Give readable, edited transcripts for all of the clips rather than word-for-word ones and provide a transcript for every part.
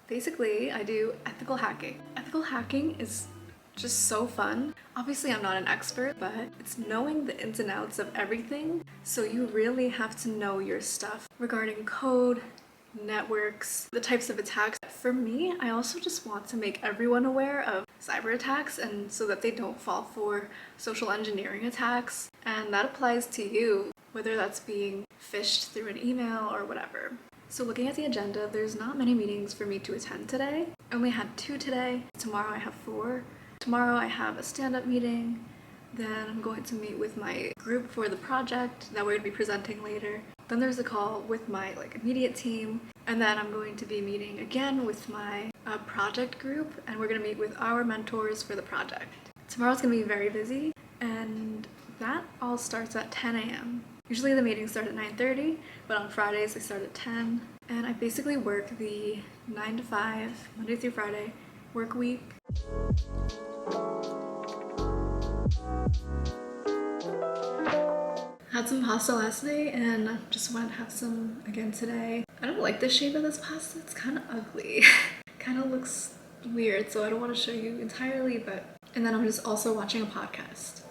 Basically, I do ethical hacking. Ethical hacking is just so fun. Obviously, I'm not an expert, but it's knowing the ins and outs of everything. So you really have to know your stuff regarding code, networks, the types of attacks. For me, I also just want to make everyone aware of cyber attacks and so that they don't fall for social engineering attacks. And that applies to you, whether that's being phished through an email or whatever. So looking at the agenda, there's not many meetings for me to attend today. I only had 2 today. Tomorrow I have 4. Tomorrow I have a stand-up meeting. Then I'm going to meet with my group for the project that we're going to be presenting later. Then there's a call with my immediate team. And then I'm going to be meeting again with my project group, and we're going to meet with our mentors for the project. Tomorrow's going to be very busy, and that all starts at 10 a.m. Usually the meetings start at 9:30, but on Fridays they start at 10. And I basically work the 9 to 5, Monday through Friday, work week. Had some pasta last night and just went to have some again today. I don't like the shape of this pasta, it's kind of ugly. Kind of looks weird, so I don't want to show you entirely, but... And then I'm just also watching a podcast.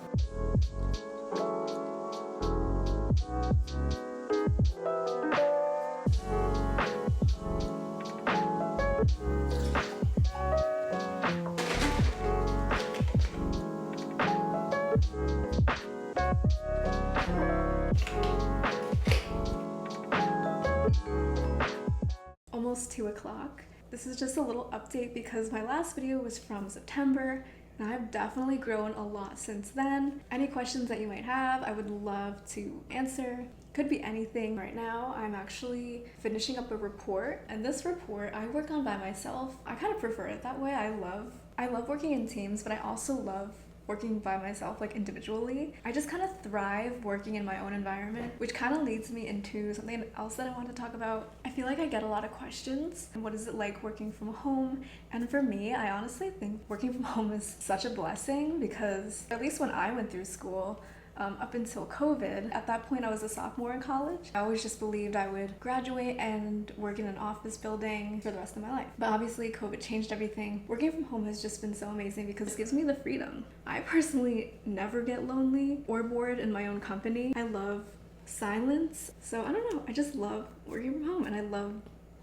Almost 2 o'clock. This is just a little update because my last video was from September and I've definitely grown a lot since then. Any questions that you might have, I would love to answer. Could be anything. Right now, I'm actually finishing up a report, and this report I work on by myself. I kind of prefer it that way. I love working in teams, but I also love working by myself, individually. I just kind of thrive working in my own environment, which kind of leads me into something else that I want to talk about. I feel like I get a lot of questions. What is it like working from home? And for me, I honestly think working from home is such a blessing because at least when I went through school, up until COVID, at that point I was a sophomore in college. I always just believed I would graduate and work in an office building for the rest of my life. But obviously COVID changed everything. Working from home has just been so amazing because it gives me the freedom. I personally never get lonely or bored in my own company. I love silence. So I don't know, I just love working from home and I love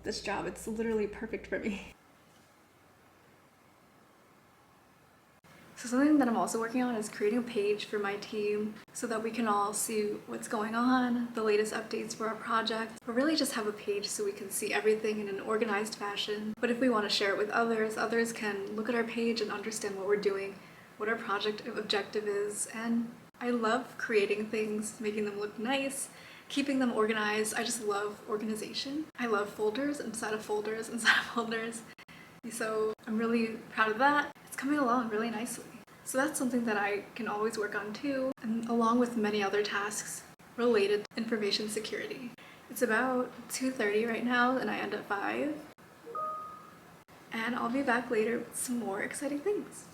this job. It's literally perfect for me. So something that I'm also working on is creating a page for my team so that we can all see what's going on, the latest updates for our project, or really just have a page so we can see everything in an organized fashion. But if we want to share it with others, others can look at our page and understand what we're doing, what our project objective is. And I love creating things, making them look nice, keeping them organized. I just love organization. I love folders inside of folders inside of folders. So I'm really proud of that. It's coming along really nicely. So that's something that I can always work on too, and along with many other tasks related to information security. It's about 2:30 right now and I end at 5. And I'll be back later with some more exciting things.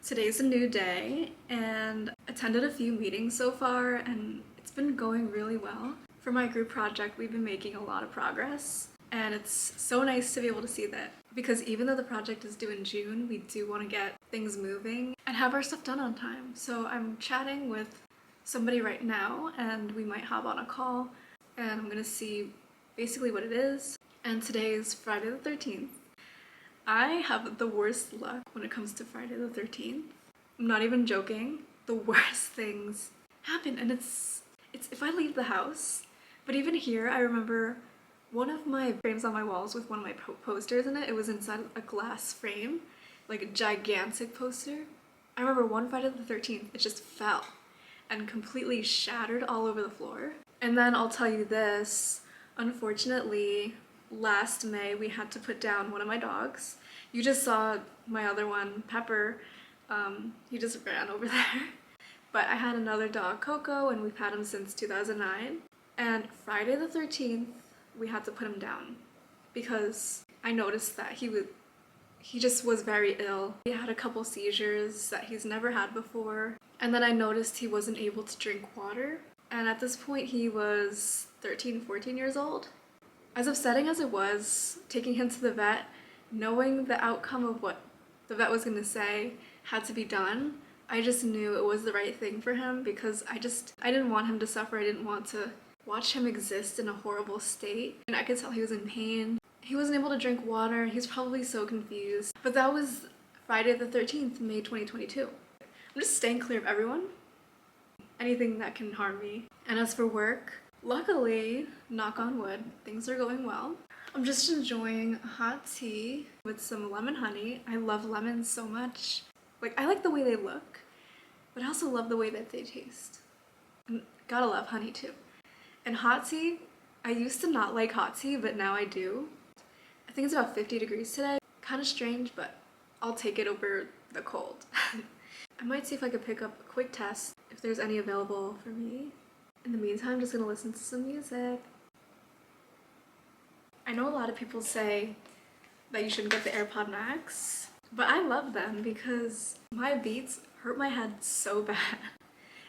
Today's a new day and attended a few meetings so far and it's been going really well. For my group project, we've been making a lot of progress and it's so nice to be able to see that because even though the project is due in June, we do want to get things moving and have our stuff done on time. So I'm chatting with somebody right now and we might hop on a call and I'm gonna see basically what it is. And today is Friday the 13th. I have the worst luck when it comes to Friday the 13th. I'm not even joking. The worst things happen and it's if I leave the house. But even here, I remember one of my frames on my walls with one of my posters in it. It was inside a glass frame, like a gigantic poster. I remember one Friday the 13th, it just fell and completely shattered all over the floor. And then I'll tell you this, unfortunately, last May we had to put down one of my dogs. You just saw my other one, Pepper. He just ran over there. But I had another dog, Coco, and we've had him since 2009. And Friday the 13th, we had to put him down because I noticed that he just was very ill. He had a couple seizures that he's never had before. And then I noticed he wasn't able to drink water. And at this point, he was 13, 14 years old. As upsetting as it was, taking him to the vet, knowing the outcome of what the vet was gonna say had to be done, I just knew it was the right thing for him because I didn't want him to suffer. I didn't want to watch him exist in a horrible state. And I could tell he was in pain. He wasn't able to drink water. He's probably so confused. But that was Friday the 13th, May 2022. I'm just staying clear of everyone. Anything that can harm me. And as for work, luckily, knock on wood, things are going well. I'm just enjoying hot tea with some lemon honey. I love lemons so much. Like, I like the way they look, but I also love the way that they taste. And gotta love honey too. And hot tea, I used to not like hot tea, but now I do. I think it's about 50 degrees today. Kind of strange, but I'll take it over the cold. I might see if I could pick up a quick test if there's any available for me. In the meantime, I'm just gonna listen to some music. I know a lot of people say that you shouldn't get the AirPod Max, but I love them because my Beats hurt my head so bad.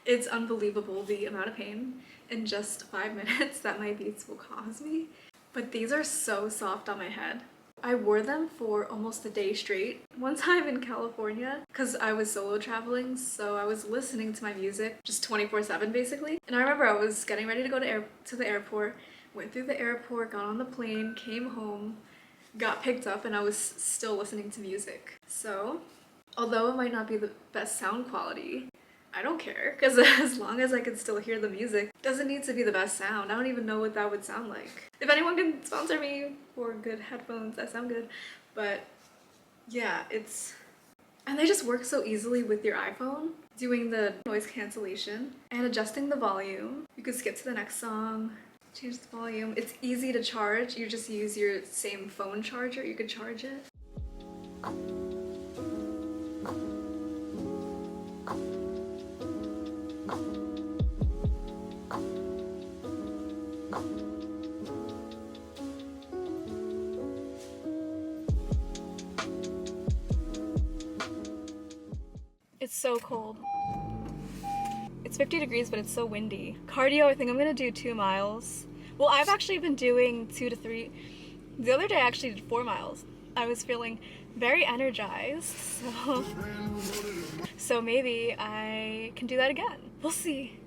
It's unbelievable the amount of pain in just 5 minutes that my Beats will cause me. But these are so soft on my head. I wore them for almost a day straight. One time in California, because I was solo traveling, so I was listening to my music just 24/7 basically. And I remember I was getting ready to go to the airport, went through the airport, got on the plane, came home, got picked up, and I was still listening to music. So, although it might not be the best sound quality, I don't care, because as long as I can still hear the music, it doesn't need to be the best sound. I don't even know what that would sound like. If anyone can sponsor me for good headphones that sound good. But yeah, and they just work so easily with your iPhone, doing the noise cancellation and adjusting the volume. You could skip to the next song, change the volume. It's easy to charge. You just use your same phone charger. You could charge it. It's so cold. It's 50 degrees, but it's so windy. Cardio, I think I'm gonna do 2 miles. Well, I've actually been doing 2 to 3. The other day I actually did 4 miles. I was feeling very energized, so maybe I can do that again. We'll see.